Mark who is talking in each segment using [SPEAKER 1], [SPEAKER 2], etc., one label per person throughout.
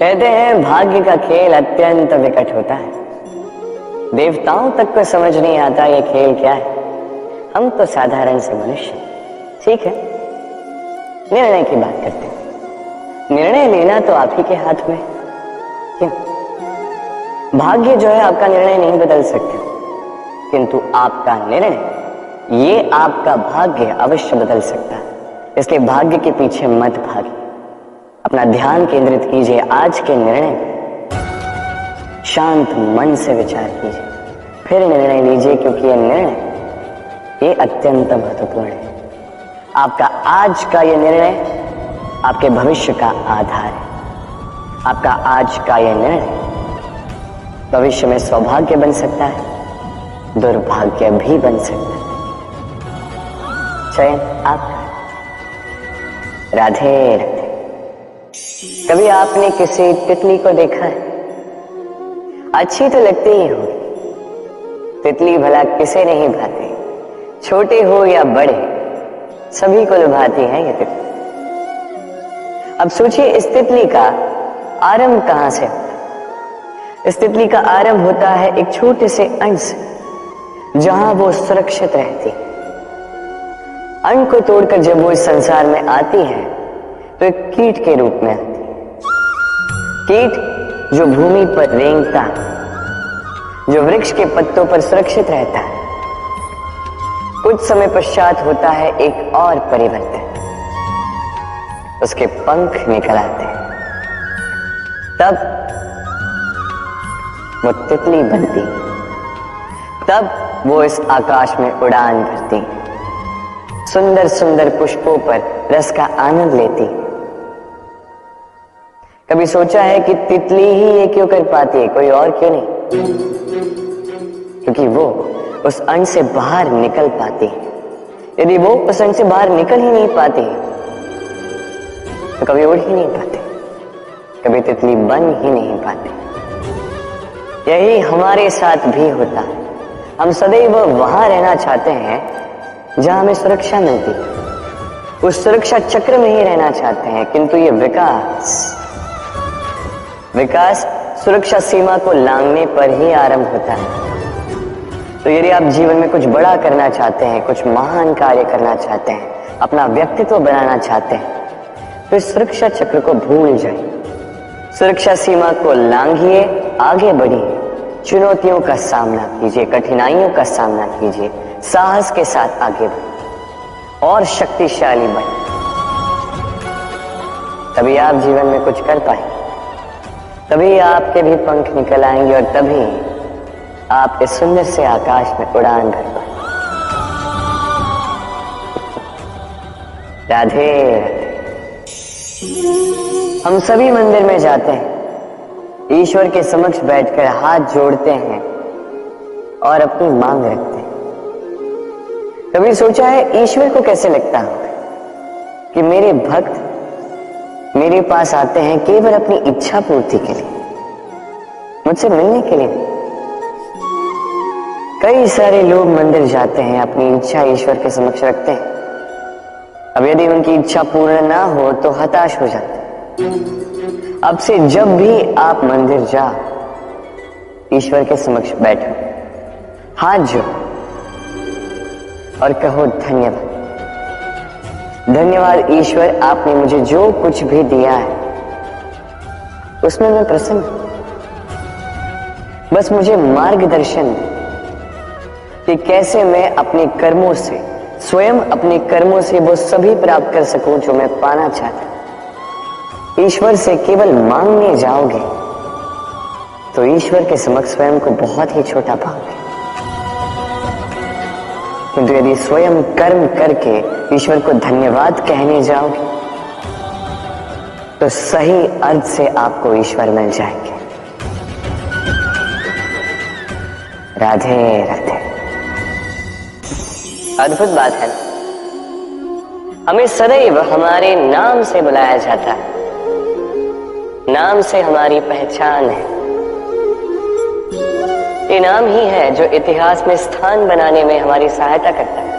[SPEAKER 1] कहते हैं भाग्य का खेल अत्यंत विकट होता है। देवताओं तक को समझ नहीं आता ये खेल क्या है। हम तो साधारण से मनुष्य। ठीक है, निर्णय की बात करते हैं। निर्णय लेना तो आप ही के हाथ में। क्यों? भाग्य जो है आपका निर्णय नहीं बदल सकते, किंतु आपका निर्णय ये आपका भाग्य अवश्य बदल सकता है। इसलिए भाग्य के पीछे मत भागिए, अपना ध्यान केंद्रित कीजिए आज के निर्णय पर। शांत मन से विचार कीजिए, फिर निर्णय लीजिए, क्योंकि यह निर्णय ये अत्यंत महत्वपूर्ण है। आपका आज का यह निर्णय आपके भविष्य का आधार है। आपका आज का यह निर्णय भविष्य में सौभाग्य बन सकता है, दुर्भाग्य भी बन सकता है। चयन आपका। राधे राधे। कभी आपने किसी तितली को देखा है? अच्छी तो लगती ही होगी। तितली भला किसे नहीं भाती, छोटे हो या बड़े, सभी को लुभाती है ये तितली। अब सोचिए, इस तितली का आरंभ कहां से होता है? इस तितली का आरंभ होता है एक छोटे से अंड से, जहां वो सुरक्षित रहती है। अंड को तोड़कर जब वो इस संसार में आती है तो एक कीट के रूप में आती है। कीट जो भूमि पर रेंगता है, जो वृक्ष के पत्तों पर सुरक्षित रहता है। कुछ समय पश्चात होता है एक और परिवर्तन, उसके पंख निकल आते हैं। तब वो तितली बनती, तब वो इस आकाश में उड़ान भरती, सुंदर सुंदर पुष्पों पर रस का आनंद लेती। कभी सोचा है कि तितली ही ये क्यों कर पाती है, कोई और क्यों नहीं? क्योंकि वो उस अंड से बाहर निकल पाती है। यदि वो उस अंड से बाहर निकल ही नहीं पाती तो कभी उड़ ही नहीं पाती, कभी तितली बन ही नहीं पाती। यही हमारे साथ भी होता है। हम सदैव वहां रहना चाहते हैं जहां हमें सुरक्षा मिलती है, उस सुरक्षा चक्र में ही रहना चाहते हैं, किंतु ये विकास सुरक्षा सीमा को लांघने पर ही आरंभ होता है। तो यदि आप जीवन में कुछ बड़ा करना चाहते हैं, कुछ महान कार्य करना चाहते हैं, अपना व्यक्तित्व बनाना चाहते हैं, तो इस सुरक्षा चक्र को भूल जाइए। सुरक्षा सीमा को लांघिए, आगे बढ़िए, चुनौतियों का सामना कीजिए, कठिनाइयों का सामना कीजिए, साहस के साथ आगे बढ़िए और शक्तिशाली बनिए। तभी आप जीवन में कुछ कर पाएंगे, तभी आपके भी पंख निकल आएंगे और तभी आप इस सुंदर से आकाश में उड़ान भर पाएंगे। राधे राधे। हम सभी मंदिर में जाते हैं, ईश्वर के समक्ष बैठकर हाथ जोड़ते हैं और अपनी मांग रखते हैं। कभी सोचा है ईश्वर को कैसे लगता होगा कि मेरे भक्त मेरे पास आते हैं केवल अपनी इच्छा पूर्ति के लिए, मुझसे मिलने के लिए? कई सारे लोग मंदिर जाते हैं, अपनी इच्छा ईश्वर के समक्ष रखते हैं। अब यदि उनकी इच्छा पूर्ण ना हो तो हताश हो जाते हैं। अब से जब भी आप मंदिर जाओ, ईश्वर के समक्ष बैठो, हाथ जोड़ो और कहो धन्यवाद। धन्यवाद ईश्वर, आपने मुझे जो कुछ भी दिया है उसमें मैं प्रसन्न हूं। बस मुझे मार्गदर्शन कि कैसे मैं अपने कर्मों से, स्वयं अपने कर्मों से वो सभी प्राप्त कर सकूं जो मैं पाना चाहता। ईश्वर से केवल मांगने जाओगे तो ईश्वर के समक्ष स्वयं को बहुत ही छोटा पाओगे, किंतु यदि स्वयं कर्म करके ईश्वर को धन्यवाद कहने जाओगे तो सही अर्थ से आपको ईश्वर मिल जाएंगे। राधे राधे। अद्भुत बात है, हमें सदैव हमारे नाम से बुलाया जाता है। नाम से हमारी पहचान है। ये नाम ही है जो इतिहास में स्थान बनाने में हमारी सहायता करता है।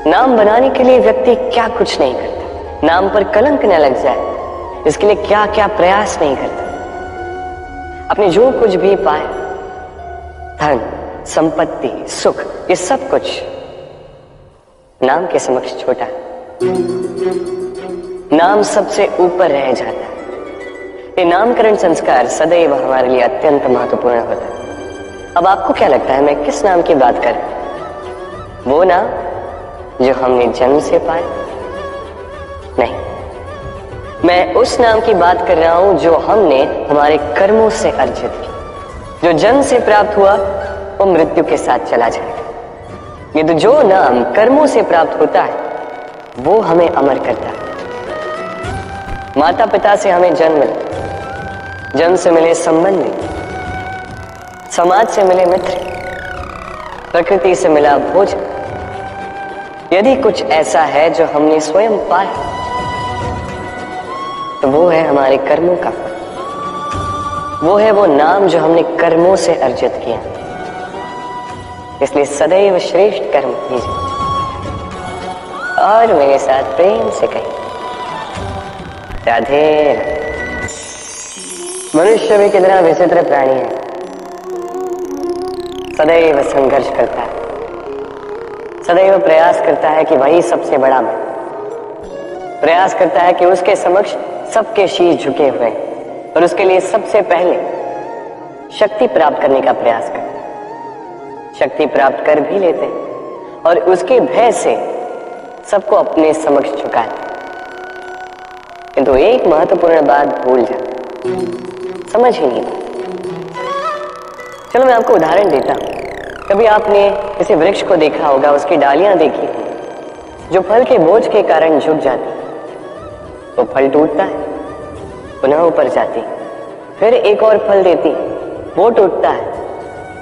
[SPEAKER 1] नाम बनाने के लिए व्यक्ति क्या कुछ नहीं करता, नाम पर कलंक न लग जाए, इसके लिए क्या क्या प्रयास नहीं करता। अपने जो कुछ भी पाए, धन, संपत्ति, सुख, ये सब कुछ नाम के समक्ष छोटा है। नाम सबसे ऊपर रह जाता है। ये नामकरण संस्कार सदैव हमारे लिए अत्यंत महत्वपूर्ण होता है। अब आपको क्या लगता है मैं किस नाम की बात कर रहा हूं? वो नाम जो हमने जन्म से पाए? नहीं, मैं उस नाम की बात कर रहा हूं जो हमने हमारे कर्मों से अर्जित किया। जो जन्म से प्राप्त हुआ वो मृत्यु के साथ चला जाएगा। ये तो जो नाम कर्मों से प्राप्त होता है वो हमें अमर करता है। माता पिता से हमें जन्म मिला, जन्म से मिले संबंधी, समाज से मिले मित्र, प्रकृति से मिला भोजन। यदि कुछ ऐसा है जो हमने स्वयं पाया तो वो है हमारे कर्मों का फल। वो है वो नाम जो हमने कर्मों से अर्जित किया। इसलिए सदैव श्रेष्ठ कर्म कीजिए और मेरे साथ प्रेम से कहिए राधे राधे। मनुष्य भी कितना विचित्र प्राणी है, सदैव संघर्ष करता है, सदैव प्रयास करता है कि वही सबसे बड़ा मैं, प्रयास करता है कि उसके समक्ष सबके शीश झुके हुए और उसके लिए सबसे पहले शक्ति प्राप्त करने का प्रयास करता है। शक्ति प्राप्त कर भी लेते हैं और उसके भय से सबको अपने समक्ष झुकाते, किंतु एक महत्वपूर्ण बात भूल जाते, समझ ही नहीं। चलो मैं आपको उदाहरण देता हूं। कभी आपने किसी वृक्ष को देखा होगा, उसकी डालियां देखी होंगी जो फल के बोझ के कारण झुक जाती, तो फल टूटता है, पुनः ऊपर जाती, फिर एक और फल देती, वो टूटता है,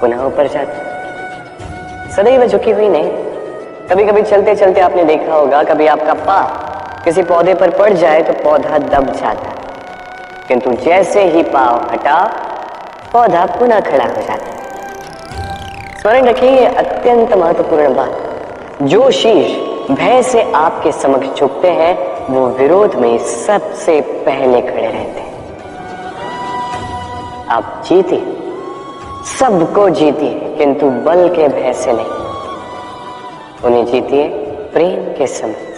[SPEAKER 1] पुनः ऊपर जाती, सदैव झुकी हुई नहीं। कभी कभी चलते चलते आपने देखा होगा, कभी आपका पांव किसी पौधे पर पड़ जाए तो पौधा दब जाता है, किंतु जैसे ही पांव हटा पौधा पुनः खड़ा हो जाता है। स्मरण रखिए, ये अत्यंत महत्वपूर्ण बात। जो शीश भय से आपके समक्ष झुकते हैं वो विरोध में सबसे पहले खड़े रहते हैं। आप जीतिए, सबको जीतिए, किंतु बल के भय से नहीं, उन्हें जीतिए प्रेम के समक्ष।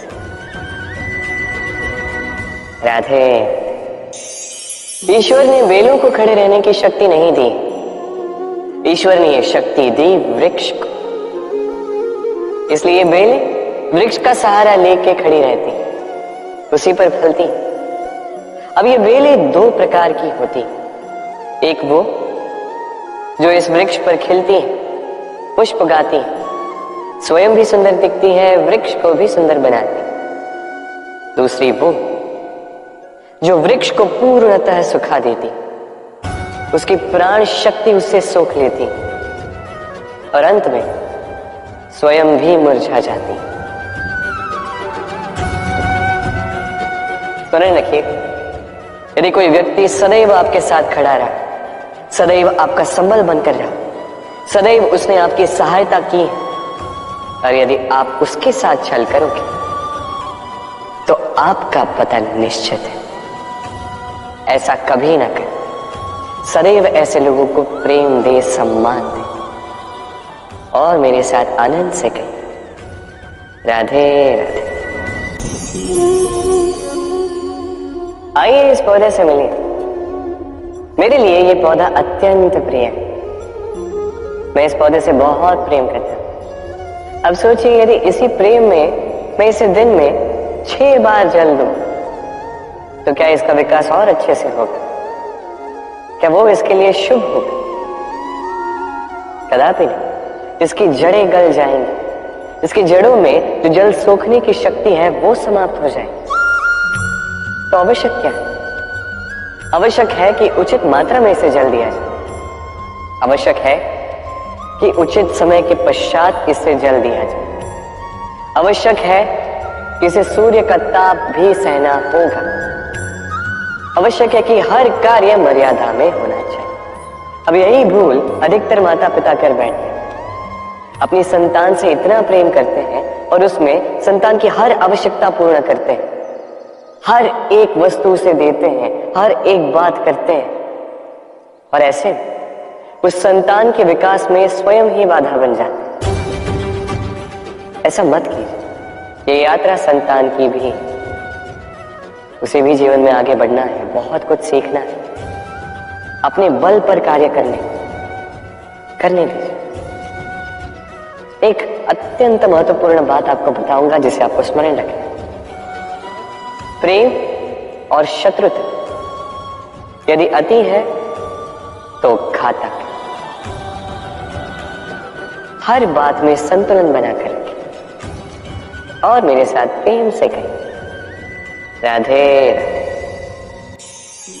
[SPEAKER 1] राधे। ईश्वर ने बेलों को खड़े रहने की शक्ति नहीं दी, ईश्वर ने यह शक्ति दी वृक्ष को। इसलिए बेलें वृक्ष का सहारा लेके खड़ी रहती, उसी पर फलती। अब ये बेलें दो प्रकार की होती, एक वो जो इस वृक्ष पर खिलती है, पुष्प गाती, स्वयं भी सुंदर दिखती है, वृक्ष को भी सुंदर बनाती। दूसरी वो जो वृक्ष को पूर्णतः सुखा देती, उसकी प्राण शक्ति उससे सोख लेती और अंत में स्वयं भी मुरझा जाती। स्मरण रखिए, यदि कोई व्यक्ति सदैव आपके साथ खड़ा रहा, सदैव आपका संबल बनकर रहा, सदैव उसने आपकी सहायता की, और यदि आप उसके साथ छल करोगे तो आपका पतन निश्चित है। ऐसा कभी ना करें। सदैव ऐसे लोगों को प्रेम दे, सम्मान दे और मेरे साथ आनंद से कहें राधे राधे। आइए इस पौधे से मिलिए। मेरे लिए ये पौधा अत्यंत प्रिय है, मैं इस पौधे से बहुत प्रेम करता हूं। अब सोचिए, यदि इसी प्रेम में मैं इसे दिन में 6 बार जल दूं तो क्या इसका विकास और अच्छे से होगा? क्या वो इसके लिए शुभ होगा? कदापि नहीं। इसकी जड़ें गल जाएंगी, इसकी जड़ों में जो जल सोखने की शक्ति है वो समाप्त हो जाएगी। तो आवश्यक क्या है? आवश्यक है कि उचित मात्रा में इसे जल दिया जाए। आवश्यक है कि उचित समय के पश्चात इसे जल दिया जाए। आवश्यक है कि इसे सूर्य का ताप भी सहना होगा। आवश्यक है कि हर कार्य मर्यादा में होना चाहिए। अब यही भूल अधिकतर माता पिता कर बैठते हैं। अपनी संतान से इतना प्रेम करते हैं और उसमें संतान की हर आवश्यकता पूर्ण करते हैं, हर एक वस्तु उसे देते हैं, हर एक बात करते हैं, और ऐसे उस संतान के विकास में स्वयं ही बाधा बन जाते हैं। ऐसा मत कीजिए। ये यात्रा संतान की भी, उसे भी जीवन में आगे बढ़ना है, बहुत कुछ सीखना है, अपने बल पर कार्य करने दीजिए। एक अत्यंत महत्वपूर्ण बात आपको बताऊंगा जिसे आपको स्मरण रखें। प्रेम और शत्रुता यदि अति है तो घातक है। हर बात में संतुलन बनाकर रखें और मेरे साथ प्रेम से कहें, राधे।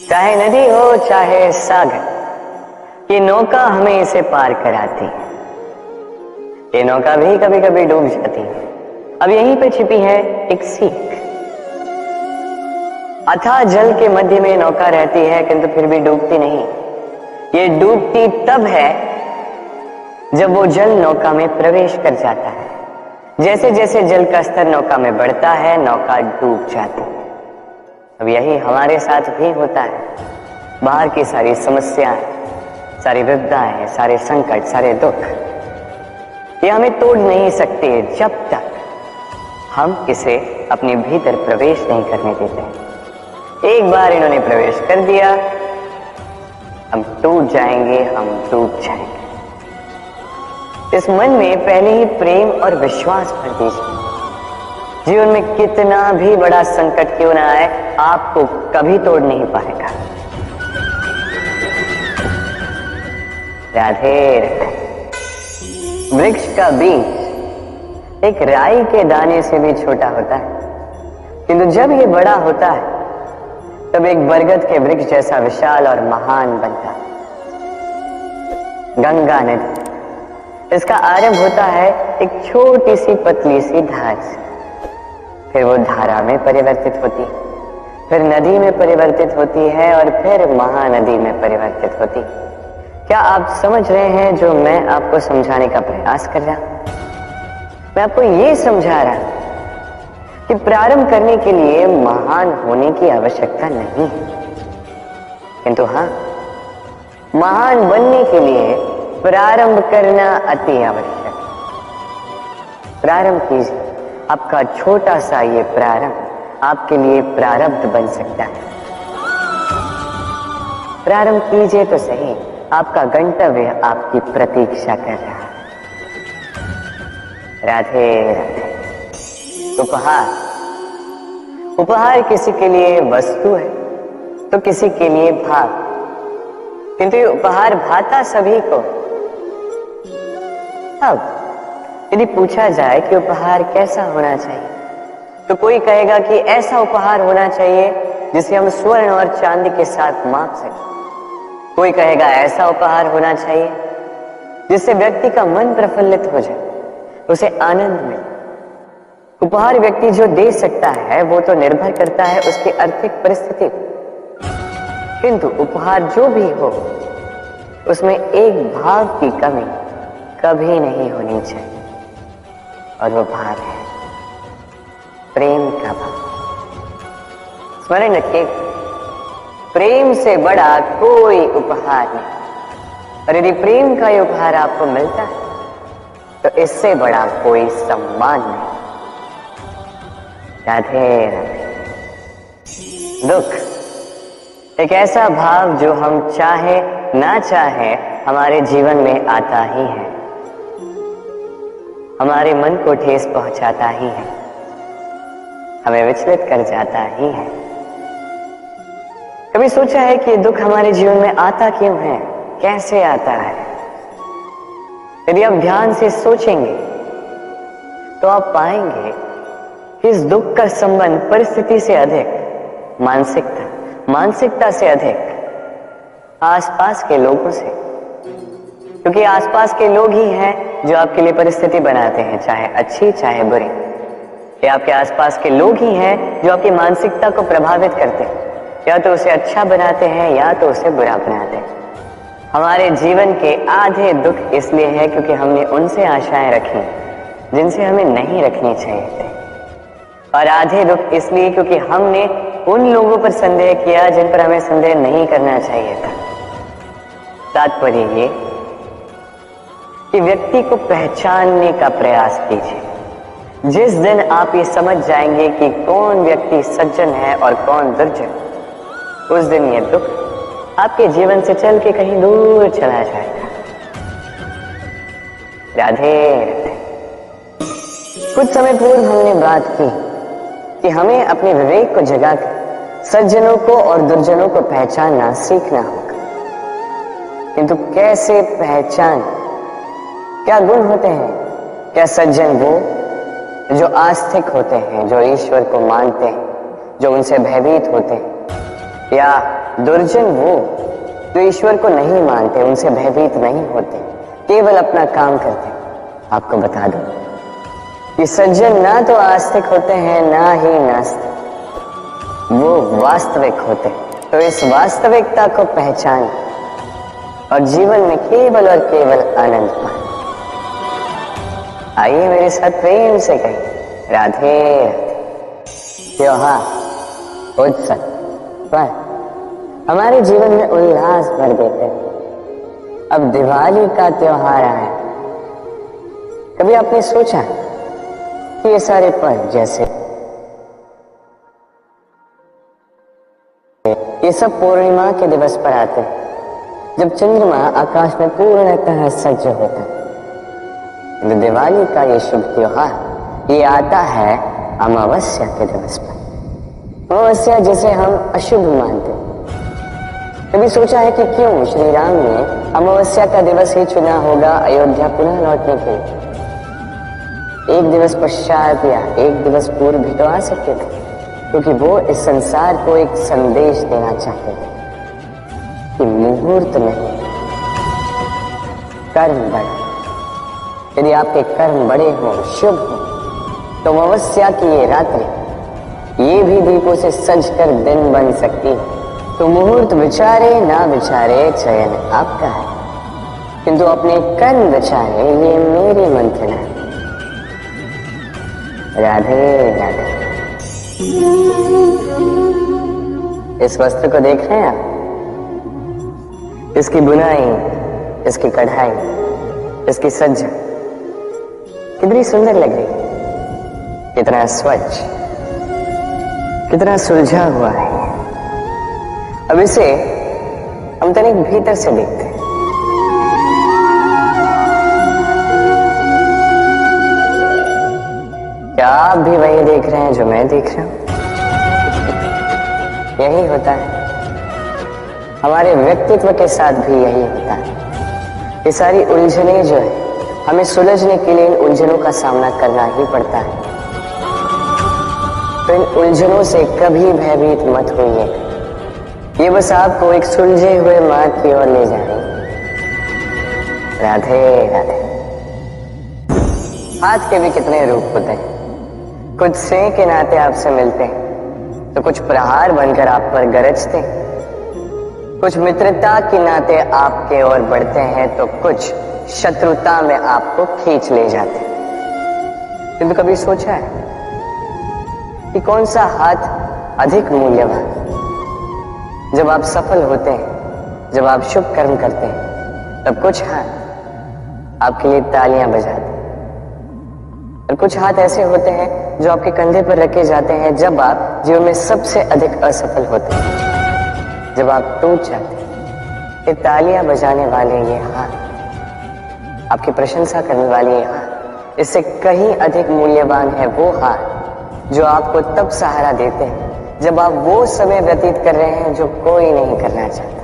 [SPEAKER 1] चाहे नदी हो चाहे सागर, ये नौका हमें इसे पार कराती है। ये नौका भी कभी कभी डूब जाती है। अब यहीं पे छिपी है एक सीख। अथाह जल के मध्य में नौका रहती है किंतु फिर भी डूबती नहीं। ये डूबती तब है जब वो जल नौका में प्रवेश कर जाता है। जैसे जैसे जल का स्तर नौका में बढ़ता है, नौका डूब जाती है। अब यही हमारे साथ भी होता है। बाहर की सारी समस्याएं, सारी विपदाएं, सारे संकट, सारे दुख, ये हमें तोड़ नहीं सकते जब तक हम इसे अपने भीतर प्रवेश नहीं करने देते। एक बार इन्होंने प्रवेश कर दिया, हम टूट जाएंगे, हम डूब जाएंगे। इस मन में पहले ही प्रेम और विश्वास भर दीजिए। जीवन में कितना भी बड़ा संकट क्यों ना आए, आपको कभी तोड़ नहीं पाएगा। राधे राधे। वृक्ष का बीज एक राई के दाने से भी छोटा होता है, किंतु जब ये बड़ा होता है तब एक बरगद के वृक्ष जैसा विशाल और महान बनता है। गंगा नदी, इसका आरंभ होता है एक छोटी सी पतली सी धार से, फिर वो धारा में परिवर्तित होती है, फिर नदी में परिवर्तित होती है और फिर महानदी में परिवर्तित होती है। क्या आप समझ रहे हैं जो मैं आपको समझाने का प्रयास कर रहा हूं? मैं आपको ये समझा रहा हूं कि प्रारंभ करने के लिए महान होने की आवश्यकता नहीं है, किंतु हां, महान बनने के लिए प्रारंभ करना अति आवश्यक है। प्रारंभ कीजिए। आपका छोटा सा ये प्रारंभ आपके लिए प्रारब्ध बन सकता है। प्रारंभ कीजिए तो सही, आपका गंतव्य आपकी प्रतीक्षा कर रहा है। राधे राधे। उपहार किसी के लिए वस्तु है तो किसी के लिए भाव, किंतु ये उपहार भाता सभी को। अब यदि पूछा जाए कि उपहार कैसा होना चाहिए, तो कोई कहेगा कि ऐसा उपहार होना चाहिए जिसे हम स्वर्ण और चांदी के साथ माप सकें। कोई कहेगा ऐसा उपहार होना चाहिए जिससे व्यक्ति का मन प्रफुल्लित हो जाए, उसे आनंद मिले। उपहार व्यक्ति जो दे सकता है वो तो निर्भर करता है उसकी आर्थिक परिस्थिति, किंतु उपहार जो भी हो उसमें एक भाव की कमी कभी नहीं होनी चाहिए, और वो भाव है प्रेम का भाव। स्मरण रखिए, प्रेम से बड़ा कोई उपहार नहीं, और यदि प्रेम का ये उपहार आपको मिलता है तो इससे बड़ा कोई सम्मान नहीं। राधे राधे। दुख एक ऐसा भाव जो हम चाहे ना चाहे हमारे जीवन में आता ही है, हमारे मन को ठेस पहुंचाता ही है, हमें विचलित कर जाता ही है। कभी सोचा है कि दुख हमारे जीवन में आता क्यों है, कैसे आता है? यदि आप ध्यान से सोचेंगे तो आप पाएंगे कि इस दुख का संबंध परिस्थिति से अधिक मानसिकता से अधिक आसपास के लोगों से, क्योंकि आसपास के लोग ही हैं जो आपके लिए परिस्थिति बनाते हैं, चाहे अच्छी चाहे बुरी। ये आपके आसपास के लोग ही हैं जो आपकी मानसिकता को प्रभावित करते हैं, या तो उसे अच्छा बनाते हैं या तो उसे बुरा बनाते हैं। हमारे जीवन के आधे दुख इसलिए है क्योंकि हमने उनसे आशाएं रखी जिनसे हमें नहीं रखनी चाहिए थी, और आधे दुख इसलिए क्योंकि हमने उन लोगों पर संदेह किया जिन पर हमें संदेह नहीं करना चाहिए था। तात्पर्य ये कि व्यक्ति को पहचानने का प्रयास कीजिए। जिस दिन आप ये समझ जाएंगे कि कौन व्यक्ति सज्जन है और कौन दुर्जन, उस दिन ये दुख आपके जीवन से चल के कहीं दूर चला जाएगा। राधे राधे। कुछ समय पूर्व हमने बात की कि हमें अपने विवेक को जगाकर सज्जनों को और दुर्जनों को पहचानना सीखना होगा। किंतु कैसे पहचान? क्या गुण होते हैं? क्या सज्जन वो जो आस्तिक होते हैं, जो ईश्वर को मानते हैं, जो उनसे भयभीत होते हैं, या दुर्जन वो जो ईश्वर को नहीं मानते, उनसे भयभीत नहीं होते, केवल अपना काम करते? आपको बता दूं कि सज्जन ना तो आस्तिक होते हैं ना ही नास्तिक, वो वास्तविक होते हैं। तो इस वास्तविकता को पहचान और जीवन में केवल और केवल आनंद पाएं। आइए मेरे साथ प्रेम से कहिए राधे राधे। त्योहार, उत्सव पर हमारे जीवन में उल्लास भर देते हैं। अब दिवाली का त्योहार आया, कभी आपने सोचा कि ये सारे पर्व जैसे ये सब पूर्णिमा के दिवस पर आते हैं, जब चंद्रमा आकाश में पूर्णतः सज्ज होता है। दिवाली का ये शुभ त्योहार ये आता है अमावस्या के दिवस पर। अमावस्या जिसे हम अशुभ मानते हैं। कभी सोचा है कि क्यों श्री राम ने अमावस्या का दिवस ही चुना होगा अयोध्या पुनः लौटने के लिए? एक दिवस पश्चात या एक दिवस पूर्व भी तो आ सकते थे, क्योंकि वो इस संसार को एक संदेश देना चाहते थे कि मुहूर्त नहीं, कर्म बड़ा। यदि आपके कर्म बड़े हों, शुभ हों, तो अमावस्या की ये रात्रि ये भी दीपों से सज कर दिन बन सकती है। तो मुहूर्त विचारे ना विचारे, चयन आपका है, किंतु अपने कर्म विचारे, ये मेरी मंथन है। राधे राधे। इस वस्त्र को देख रहे हैं आप? इसकी बुनाई, इसकी कढ़ाई, इसकी सज्जा कितनी सुंदर लग रही है, कितना स्वच्छ, कितना सुलझा हुआ है। अब इसे हम तनिक भीतर से देखते हैं। क्या आप भी वही देख रहे हैं जो मैं देख रहा हूं? यही होता है हमारे व्यक्तित्व के साथ भी, यही होता है। ये सारी उलझनें जो है, हमें सुलझने के लिए इन उलझनों का सामना करना ही पड़ता है। तो इन उलझनों से कभी भयभीत मत होइए, ये बस आपको एक सुलझे हुए मार्ग की ओर ले जाएंगे। राधे राधे। हाथ के भी कितने रूप होते हैं। कुछ स्नेह के नाते आपसे मिलते हैं, तो कुछ प्रहार बनकर आप पर गरजते हैं। कुछ मित्रता के नाते आपके ओर बढ़ते हैं, तो कुछ शत्रुता में आपको खींच ले जाते हैं। किंतु कभी सोचा है कि कौन सा हाथ अधिक मूल्यवान? जब आप सफल होते हैं, जब आप शुभ कर्म करते हैं, तब कुछ हाथ आपके लिए तालियां बजाते हैं, और कुछ हाथ ऐसे होते हैं जो आपके कंधे पर रखे जाते हैं जब आप जीवन में सबसे अधिक असफल होते हैं, जब आप टूट जाते हैं। ये तालियां बजाने वाले ये हाथ, आपकी प्रशंसा करने वाली ये हाथ, इससे कहीं अधिक मूल्यवान है वो हाथ जो आपको तब सहारा देते हैं जब आप वो समय व्यतीत कर रहे हैं जो कोई नहीं करना चाहता।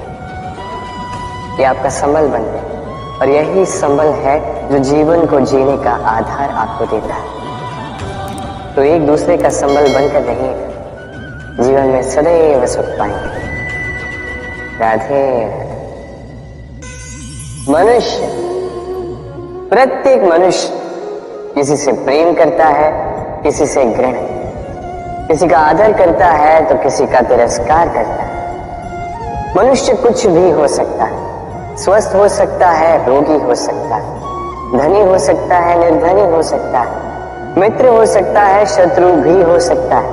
[SPEAKER 1] ये आपका संबल बनते हैं, और यही संबल है जो जीवन को जीने का आधार आपको देता है। तो एक दूसरे का संबल बनकर रहिएगा, जीवन में सदैव सुख पाएंगे। राधे राधे। मनुष्य, प्रत्येक मनुष्य किसी से प्रेम करता है, किसी से घृणा, किसी का आदर करता है तो किसी का तिरस्कार करता है। मनुष्य कुछ भी हो सकता है, स्वस्थ हो सकता है, रोगी हो सकता है, धनी हो सकता है, निर्धनी हो सकता है, मित्र हो सकता है, शत्रु भी हो सकता है।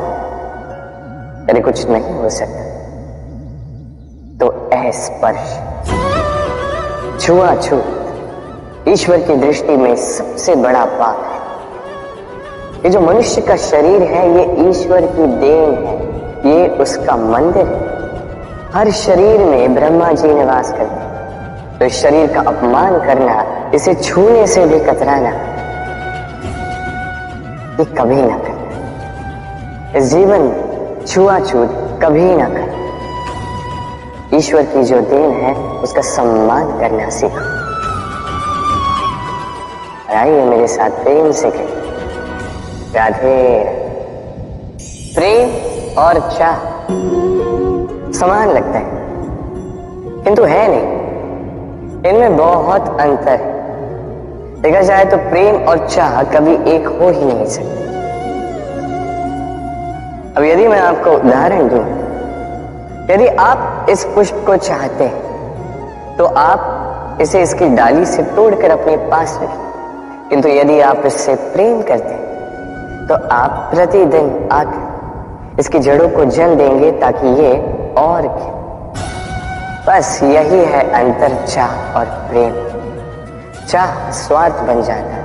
[SPEAKER 1] यदि कुछ नहीं हो सकता तो अस्पर्श, छुआछूत ईश्वर की दृष्टि में सबसे बड़ा पाप है। ये जो मनुष्य का शरीर है ये ईश्वर की देन है, ये उसका मंदिर है। हर शरीर में ब्रह्मा जी निवास करते हैं, तो इस शरीर का अपमान करना, इसे छूने से भी कतराना, ये कभी ना करना। इस जीवन में छुआछूत कभी ना करना। ईश्वर की जो देन है उसका सम्मान करना सीखो। आइए मेरे साथ प्रेम से कहें राधे। प्रेम और चाह समान लगता है किंतु है नहीं, इनमें बहुत अंतर है। देखा जाए तो प्रेम और चाह कभी एक हो ही नहीं सकते। अब यदि मैं आपको उदाहरण दूं, यदि आप इस पुष्प को चाहते हैं तो आप इसे इसकी डाली से तोड़कर अपने पास रखें, किंतु यदि आप इससे प्रेम करते हैं तो आप प्रतिदिन आकर इसकी जड़ों को जल देंगे ताकि ये और बस यही है अंतर चाह और प्रेम। चाह स्वार्थ बन जाता है,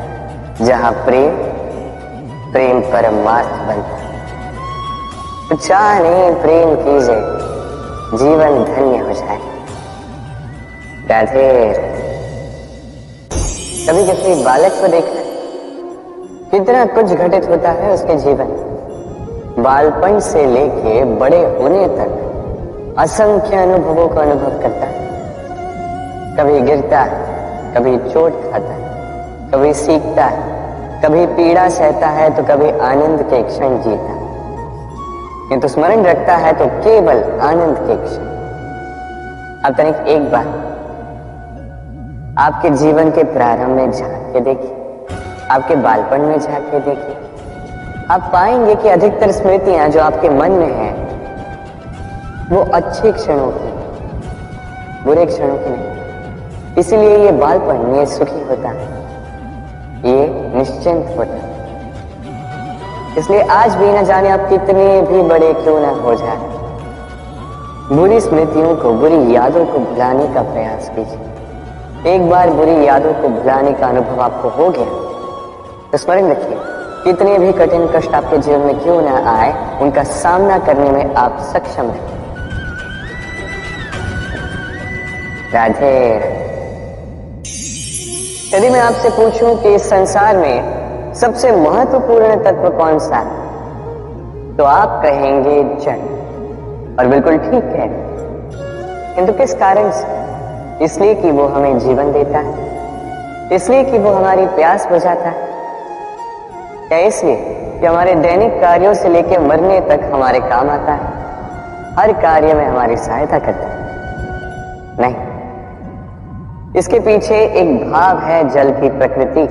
[SPEAKER 1] जहां प्रेम परमार्थ बनता है। तो चाह नहीं प्रेम कीजिए, जीवन धन्य हो जाए। राधे राधे। कभी कभी बालक को देखना कितना कुछ घटित होता है उसके जीवन, बालपन से लेके बड़े होने तक असंख्य अनुभवों का अनुभव करता है। कभी गिरता है, कभी चोट खाता है, कभी सीखता है, कभी पीड़ा सहता है तो कभी आनंद के क्षण जीता है। किंतु स्मरण रखता है तो केवल आनंद के क्षण। अब तनिक एक बार आपके जीवन के प्रारंभ में झांक के देखिए, आपके बालपन में झांक के देखिए, आप पाएंगे कि अधिकतर स्मृतियां जो आपके मन में हैं वो अच्छे क्षणों की, बुरे क्षणों की नहीं। इसलिए ये बालपन ये सुखी होता है, ये निश्चिंत होता है। इसलिए आज भी न जाने आप कितने भी बड़े क्यों ना हो जाए, बुरी स्मृतियों को, बुरी यादों को भुलाने का प्रयास कीजिए। एक बार बुरी यादों को भुलाने का अनुभव आपको हो गया तो स्मरण रखिए, कितने भी कठिन कष्ट आपके जीवन में क्यों ना आए, उनका सामना करने में आप सक्षम हैं। राधे। यदि मैं आपसे पूछूं कि इस संसार में सबसे महत्वपूर्ण तत्व कौन सा है, तो आप कहेंगे जल। और बिल्कुल ठीक है, किंतु किस कारण से? इसलिए कि वो हमें जीवन देता है, इसलिए कि वो हमारी प्यास बुझाता है, या इसलिए कि हमारे दैनिक कार्यों से लेकर मरने तक हमारे काम आता है, हर कार्य में हमारी सहायता करता है? नहीं, इसके पीछे एक भाव है जल की प्रकृति।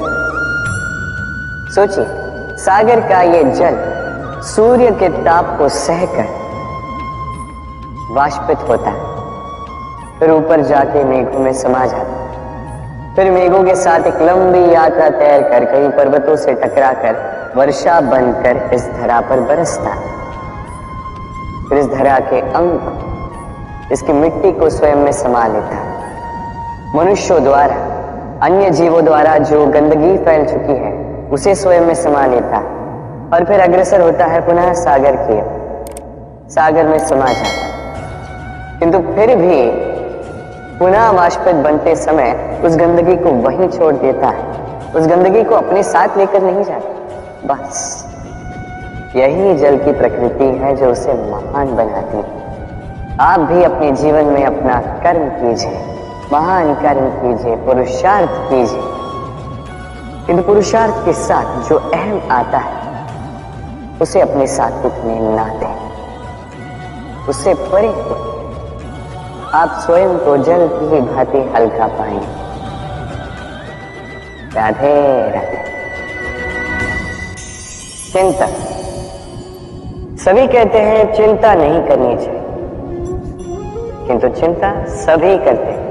[SPEAKER 1] सोचिए, सागर का ये जल सूर्य के ताप को सहकर वाष्पित होता है, फिर ऊपर जाके मेघों में समा जाता है, फिर मेघों के साथ एक लंबी यात्रा तैर कर कई पर्वतों से टकराकर वर्षा बनकर इस धरा पर बरसता है। फिर इस धरा के अंग इसकी मिट्टी को स्वयं में समा लेता है। मनुष्यों द्वारा, अन्य जीवों द्वारा जो गंदगी फैल चुकी है उसे स्वयं में समा लेता है, और फिर अग्रसर होता है पुनः सागर की ओर, सागर में समा जाता है। किंतु फिर भी पुनः वाष्पित बनते समय उस गंदगी को वहीं छोड़ देता है, उस गंदगी को अपने साथ लेकर नहीं जाता। बस यही जल की प्रकृति है जो उसे महान बनाती है। आप भी अपने जीवन में अपना कर्म कीजिए, महान कर्म कीजिए, पुरुषार्थ कीजिए, किंतु पुरुषार्थ के साथ जो अहम आता है उसे अपने साथ उठने ना दें, उससे परे हो। आप स्वयं को जल की भांति हल्का पाएंगे। राधे राधे। चिंता, सभी कहते हैं चिंता नहीं करनी चाहिए, किंतु चिंता सभी करते हैं।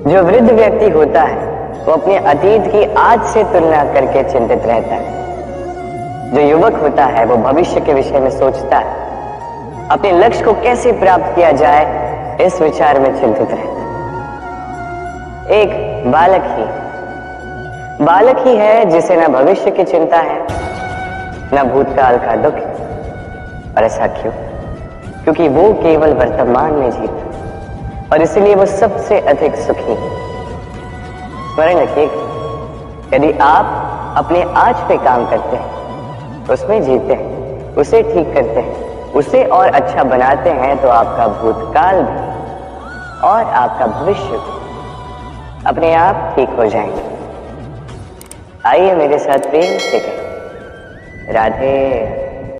[SPEAKER 1] जो वृद्ध व्यक्ति होता है वो अपने अतीत की आज से तुलना करके चिंतित रहता है। जो युवक होता है वो भविष्य के विषय में सोचता है। अपने लक्ष्य को कैसे प्राप्त किया जाए इस विचार में चिंतित रहता। एक बालक ही है जिसे न भविष्य की चिंता है न भूतकाल का दुख। और ऐसा क्यों? क्योंकि वो केवल वर्तमान में जीता और इसलिए वो सबसे अधिक सुखी है। स्मरण रखिएगा, यदि आप अपने आज पे काम करते हैं, उसमें जीते हैं, उसे ठीक करते हैं, उसे और अच्छा बनाते हैं, तो आपका भूतकाल भी और आपका भविष्य भी अपने आप ठीक हो जाएंगे। आइए मेरे साथ प्रेम से कहें, राधे।